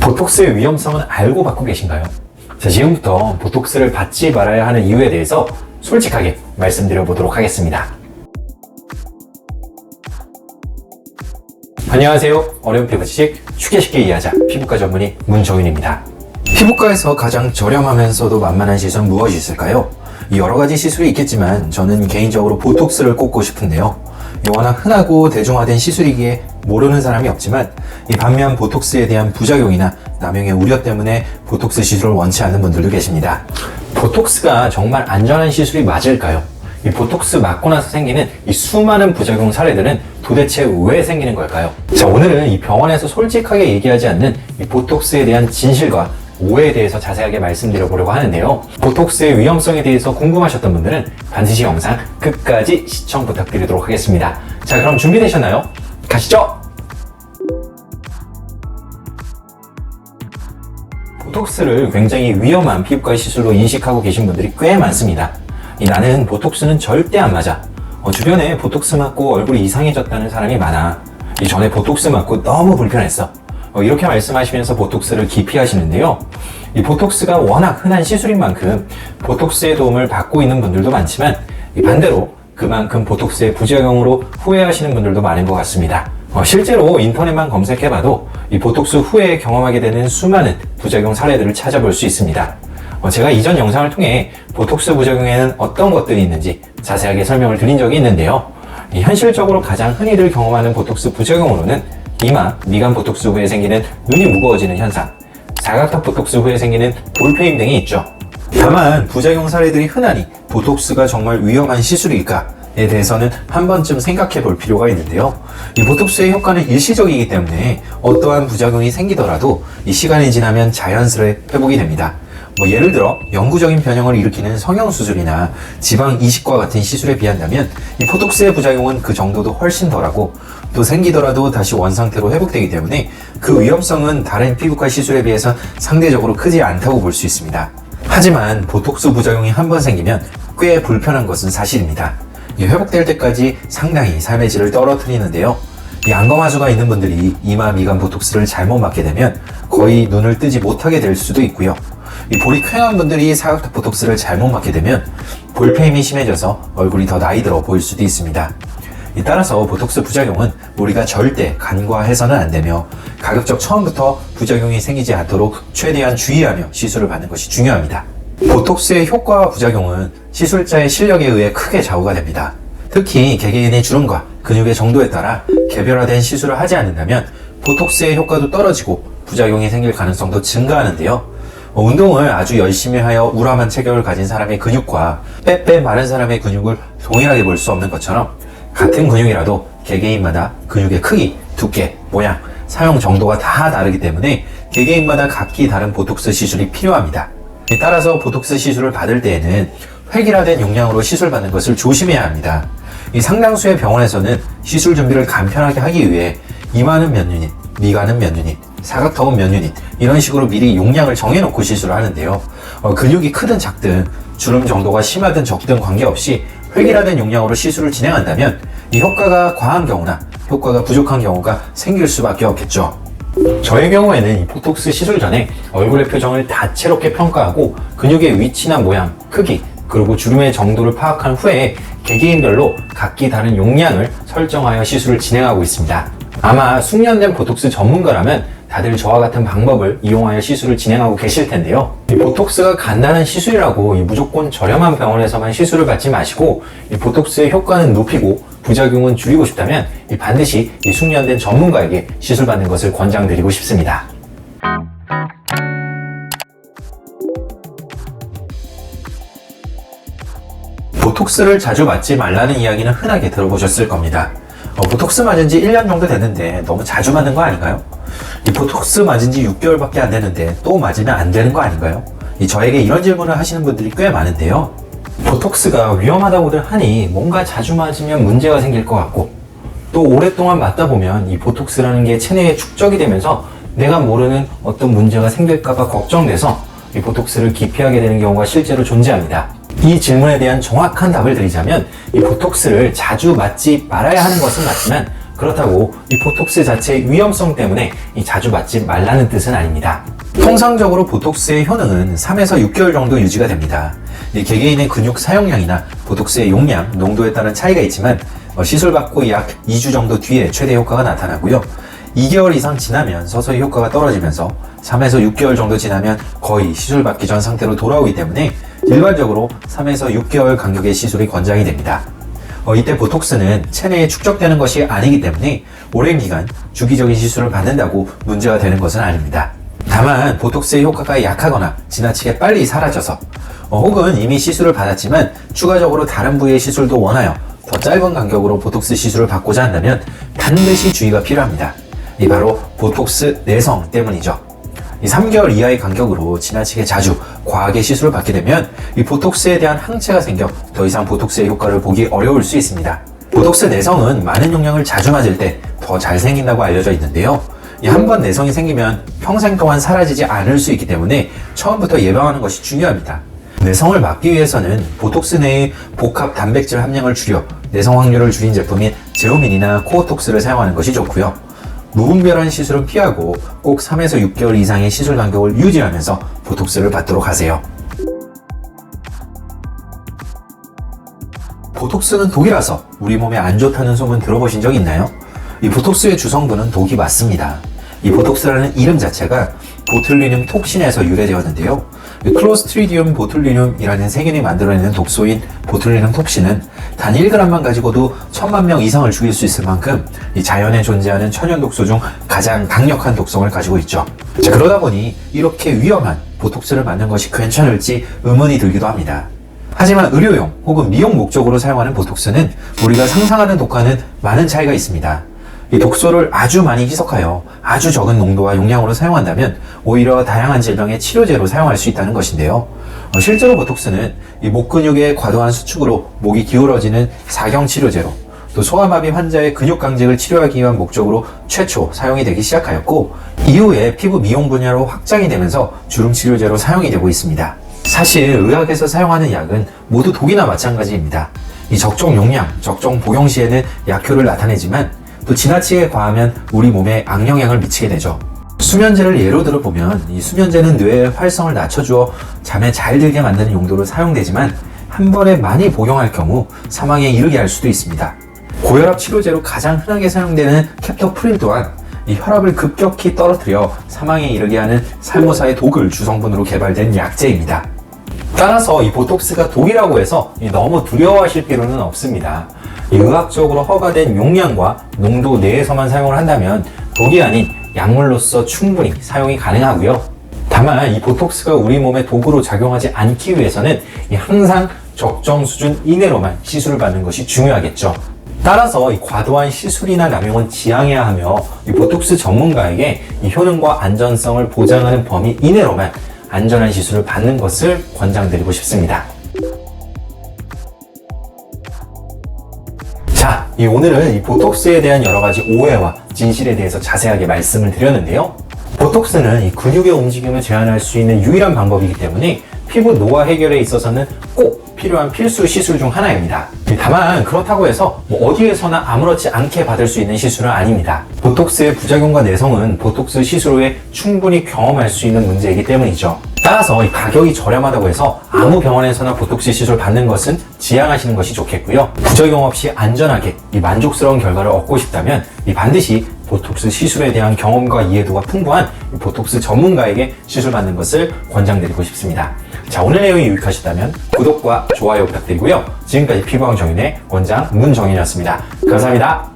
보톡스의 위험성은 알고 받고 계신가요? 자, 지금부터 보톡스를 받지 말아야 하는 이유에 대해서 솔직하게 말씀드려 보도록 하겠습니다. 안녕하세요. 어려운 피부 지식 쉽게 이해하자 피부과 전문의 문정윤입니다. 피부과에서 가장 저렴하면서도 만만한 시술은 무엇이 있을까요? 여러 가지 시술이 있겠지만 저는 개인적으로 보톡스를 꼽고 싶은데요. 워낙 흔하고 대중화된 시술이기에 모르는 사람이 없지만 반면 보톡스에 대한 부작용이나 남용의 우려 때문에 보톡스 시술을 원치 않는 분들도 계십니다. 보톡스가 정말 안전한 시술이 맞을까요? 이 보톡스 맞고 나서 생기는 이 수많은 부작용 사례들은 도대체 왜 생기는 걸까요? 자, 오늘은 이 병원에서 솔직하게 얘기하지 않는 이 보톡스에 대한 진실과 오해에 대해서 자세하게 말씀드려보려고 하는데요. 보톡스의 위험성에 대해서 궁금하셨던 분들은 반드시 영상 끝까지 시청 부탁드리도록 하겠습니다. 자, 그럼 준비되셨나요? 가시죠! 보톡스를 굉장히 위험한 피부과 시술로 인식하고 계신 분들이 꽤 많습니다. 나는 보톡스는 절대 안 맞아. 주변에 보톡스 맞고 얼굴이 이상해졌다는 사람이 많아. 전에 보톡스 맞고 너무 불편했어. 이렇게 말씀하시면서 보톡스를 기피하시는데요. 이 보톡스가 워낙 흔한 시술인 만큼 보톡스의 도움을 받고 있는 분들도 많지만 반대로 그만큼 보톡스의 부작용으로 후회하시는 분들도 많은 것 같습니다. 실제로 인터넷만 검색해봐도 이 보톡스 후에 경험하게 되는 수많은 부작용 사례들을 찾아볼 수 있습니다. 제가 이전 영상을 통해 보톡스 부작용에는 어떤 것들이 있는지 자세하게 설명을 드린 적이 있는데요. 현실적으로 가장 흔히들 경험하는 보톡스 부작용으로는 이마, 미간 보톡스 후에 생기는 눈이 무거워지는 현상, 사각턱 보톡스 후에 생기는 볼페임 등이 있죠. 다만 부작용 사례들이 흔하니 보톡스가 정말 위험한 시술일까에 대해서는 한 번쯤 생각해 볼 필요가 있는데요. 이 보톡스의 효과는 일시적이기 때문에 어떠한 부작용이 생기더라도 이 시간이 지나면 자연스레 회복이 됩니다. 예를 들어 영구적인 변형을 일으키는 성형수술이나 지방 이식과 같은 시술에 비한다면 이 보톡스의 부작용은 그 정도도 훨씬 덜하고 또 생기더라도 다시 원상태로 회복되기 때문에 그 위험성은 다른 피부과 시술에 비해서 상대적으로 크지 않다고 볼 수 있습니다. 하지만 보톡스 부작용이 한 번 생기면 꽤 불편한 것은 사실입니다. 회복될 때까지 상당히 삶의 질을 떨어뜨리는데요. 안검하수가 있는 분들이 이마, 미간 보톡스를 잘못 맞게 되면 거의 눈을 뜨지 못하게 될 수도 있고요. 볼이 쾌한 분들이 사각턱 보톡스를 잘못 맞게 되면 볼페임이 심해져서 얼굴이 더 나이 들어 보일 수도 있습니다. 따라서 보톡스 부작용은 우리가 절대 간과해서는 안 되며 가급적 처음부터 부작용이 생기지 않도록 최대한 주의하며 시술을 받는 것이 중요합니다. 보톡스의 효과와 부작용은 시술자의 실력에 의해 크게 좌우가 됩니다. 특히 개개인의 주름과 근육의 정도에 따라 개별화된 시술을 하지 않는다면 보톡스의 효과도 떨어지고 부작용이 생길 가능성도 증가하는데요. 운동을 아주 열심히 하여 우람한 체격을 가진 사람의 근육과 빼빼 마른 사람의 근육을 동일하게 볼 수 없는 것처럼 같은 근육이라도 개개인마다 근육의 크기, 두께, 모양, 사용 정도가 다 다르기 때문에 개개인마다 각기 다른 보톡스 시술이 필요합니다. 따라서 보톡스 시술을 받을 때에는 획일화된 용량으로 시술받는 것을 조심해야 합니다. 상당수의 병원에서는 시술 준비를 간편하게 하기 위해 이마는 몇 유닛, 미간은 몇 유닛, 사각턱은 몇 유닛 이런 식으로 미리 용량을 정해놓고 시술을 하는데요. 근육이 크든 작든 주름 정도가 심하든 적든 관계없이 획일화된 용량으로 시술을 진행한다면 이 효과가 과한 경우나 효과가 부족한 경우가 생길 수밖에 없겠죠. 저의 경우에는 이 보톡스 시술 전에 얼굴의 표정을 다채롭게 평가하고 근육의 위치나 모양, 크기, 그리고 주름의 정도를 파악한 후에 개개인별로 각기 다른 용량을 설정하여 시술을 진행하고 있습니다. 아마 숙련된 보톡스 전문가라면 다들 저와 같은 방법을 이용하여 시술을 진행하고 계실 텐데요. 이 보톡스가 간단한 시술이라고 무조건 저렴한 병원에서만 시술을 받지 마시고 이 보톡스의 효과는 높이고 부작용은 줄이고 싶다면 반드시 숙련된 전문가에게 시술받는 것을 권장드리고 싶습니다. 보톡스를 자주 맞지 말라는 이야기는 흔하게 들어보셨을 겁니다. 보톡스 맞은 지 1년 정도 됐는데 너무 자주 맞는 거 아닌가요? 이 보톡스 맞은 지 6개월밖에 안 됐는데 또 맞으면 안 되는 거 아닌가요? 저에게 이런 질문을 하시는 분들이 꽤 많은데요. 보톡스가 위험하다고들 하니 뭔가 자주 맞으면 문제가 생길 것 같고 또 오랫동안 맞다 보면 이 보톡스라는 게 체내에 축적이 되면서 내가 모르는 어떤 문제가 생길까봐 걱정돼서 이 보톡스를 기피하게 되는 경우가 실제로 존재합니다. 이 질문에 대한 정확한 답을 드리자면 이 보톡스를 자주 맞지 말아야 하는 것은 맞지만 그렇다고 이 보톡스 자체의 위험성 때문에 자주 맞지 말라는 뜻은 아닙니다. 통상적으로 보톡스의 효능은 3에서 6개월 정도 유지가 됩니다. 개개인의 근육 사용량이나 보톡스의 용량, 농도에 따른 차이가 있지만 시술 받고 약 2주 정도 뒤에 최대 효과가 나타나고요. 2개월 이상 지나면 서서히 효과가 떨어지면서 3에서 6개월 정도 지나면 거의 시술 받기 전 상태로 돌아오기 때문에 일반적으로 3에서 6개월 간격의 시술이 권장이 됩니다. 이때 보톡스는 체내에 축적되는 것이 아니기 때문에 오랜 기간 주기적인 시술을 받는다고 문제가 되는 것은 아닙니다. 다만 보톡스의 효과가 약하거나 지나치게 빨리 사라져서 혹은 이미 시술을 받았지만 추가적으로 다른 부위의 시술도 원하여 더 짧은 간격으로 보톡스 시술을 받고자 한다면 반드시 주의가 필요합니다. 이 바로 보톡스 내성 때문이죠. 이 3개월 이하의 간격으로 지나치게 자주 과하게 시술을 받게 되면 이 보톡스에 대한 항체가 생겨 더 이상 보톡스의 효과를 보기 어려울 수 있습니다. 보톡스 내성은 많은 용량을 자주 맞을 때 더 잘 생긴다고 알려져 있는데요. 한 번 내성이 생기면 평생 동안 사라지지 않을 수 있기 때문에 처음부터 예방하는 것이 중요합니다. 내성을 막기 위해서는 보톡스 내의 복합 단백질 함량을 줄여 내성 확률을 줄인 제품인 제오민이나 코어톡스를 사용하는 것이 좋고요. 무분별한 시술은 피하고 꼭 3에서 6개월 이상의 시술 간격을 유지하면서 보톡스를 받도록 하세요. 보톡스는 독이라서 우리 몸에 안 좋다는 소문 들어보신 적 있나요? 이 보톡스의 주성분은 독이 맞습니다. 이 보톡스라는 이름 자체가 보툴리눔 톡신에서 유래되었는데요. 클로스트리디움 보툴리눔이라는 세균이 만들어내는 독소인 보툴리눔 톡신은 단 1g만 가지고도 1000만 명 이상을 죽일 수 있을 만큼 이 자연에 존재하는 천연 독소 중 가장 강력한 독성을 가지고 있죠. 그러다 보니 이렇게 위험한 보톡스를 맞는 것이 괜찮을지 의문이 들기도 합니다. 하지만 의료용 혹은 미용 목적으로 사용하는 보톡스는 우리가 상상하는 독과는 많은 차이가 있습니다. 이 독소를 아주 많이 희석하여 아주 적은 농도와 용량으로 사용한다면 오히려 다양한 질병의 치료제로 사용할 수 있다는 것인데요. 실제로 보톡스는 이 목 근육의 과도한 수축으로 목이 기울어지는 사경 치료제로 또 소아마비 환자의 근육 강직을 치료하기 위한 목적으로 최초 사용이 되기 시작하였고 이후에 피부 미용 분야로 확장이 되면서 주름 치료제로 사용이 되고 있습니다. 사실 의학에서 사용하는 약은 모두 독이나 마찬가지입니다. 이 적정 용량, 적정 복용 시에는 약효를 나타내지만 또 지나치게 과하면 우리 몸에 악영향을 미치게 되죠. 수면제를 예로 들어보면 이 수면제는 뇌의 활성을 낮춰주어 잠에 잘 들게 만드는 용도로 사용되지만 한 번에 많이 복용할 경우 사망에 이르게 할 수도 있습니다. 고혈압 치료제로 가장 흔하게 사용되는 캡토프린 또한 이 혈압을 급격히 떨어뜨려 사망에 이르게 하는 살모사의 독을 주성분으로 개발된 약제입니다. 따라서 이 보톡스가 독이라고 해서 너무 두려워하실 필요는 없습니다. 이 의학적으로 허가된 용량과 농도 내에서만 사용을 한다면 독이 아닌 약물로서 충분히 사용이 가능하고요. 다만 이 보톡스가 우리 몸에 독으로 작용하지 않기 위해서는 항상 적정 수준 이내로만 시술을 받는 것이 중요하겠죠. 따라서 이 과도한 시술이나 남용은 지양해야 하며 이 보톡스 전문가에게 이 효능과 안전성을 보장하는 범위 이내로만 안전한 시술을 받는 것을 권장드리고 싶습니다. 자, 오늘은 이 보톡스에 대한 여러 가지 오해와 진실에 대해서 자세하게 말씀을 드렸는데요. 보톡스는 이 근육의 움직임을 제한할 수 있는 유일한 방법이기 때문에 피부 노화 해결에 있어서는 꼭 필요한 필수 시술 중 하나입니다. 다만 그렇다고 해서 어디에서나 아무렇지 않게 받을 수 있는 시술은 아닙니다. 보톡스의 부작용과 내성은 보톡스 시술 후에 충분히 경험할 수 있는 문제이기 때문이죠. 따라서 이 가격이 저렴하다고 해서 아무 병원에서나 보톡스 시술 받는 것은 지양하시는 것이 좋겠고요. 부작용 없이 안전하게 이 만족스러운 결과를 얻고 싶다면 반드시 보톡스 시술에 대한 경험과 이해도가 풍부한 보톡스 전문가에게 시술 받는 것을 권장드리고 싶습니다. 자, 오늘 내용이 유익하셨다면 구독과 좋아요 부탁드리고요. 지금까지 피부왕 정윤의 원장 문정윤이었습니다. 감사합니다.